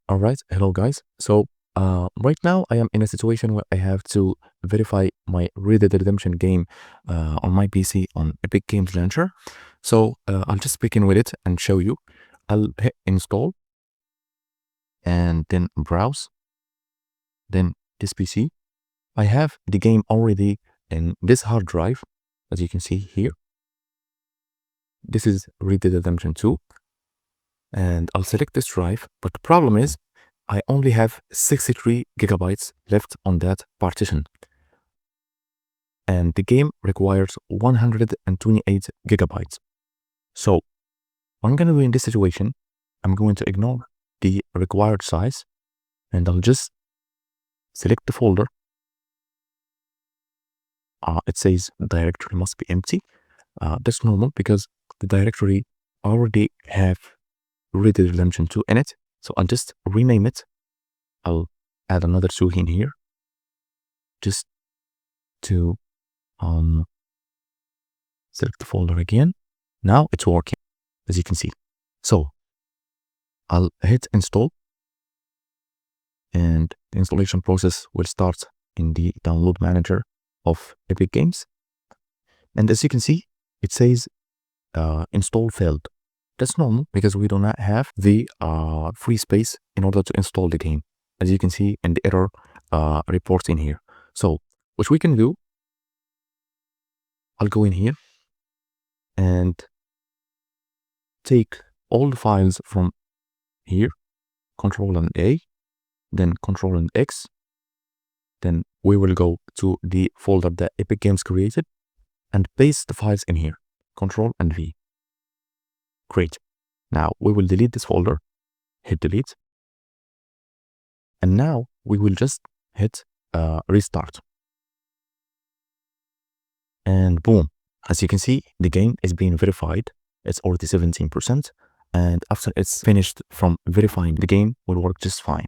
All right, hello guys. Right now I am in a situation where I have to verify my Red Dead Redemption game on my PC on Epic Games Launcher. I'll just begin with it and show you. I'll hit install and then browse, then this PC. I have the game already in this hard drive, as you can see here. This is Red Dead Redemption 2, and I'll select this drive, but the problem is I only have 63 gigabytes left on that partition. And the game requires 128 gigabytes. So what I'm going to do in this situation, I'm going to ignore the required size and I'll just select the folder. It says directory must be empty. That's normal because the directory already have Red Dead Redemption 2 in it. So I'll just rename it. I'll add another 2 in here just to select the folder again. Now it's working, as you can see. So I'll hit install and the installation process will start in the download manager of Epic Games. And as you can see, it says install failed. That's normal because we do not have the free space in order to install the game, as you can see in the error report in here. So what we can do, I'll go in here and take all the files from here, Control and A, then Control and X. Then we will go to the folder that Epic Games created and paste the files in here, Control and V. Great. Now we will delete this folder, hit delete. And now we will just hit restart. And boom, as you can see, the game is being verified. It's already 17%. And after it's finished from verifying, the game will work just fine.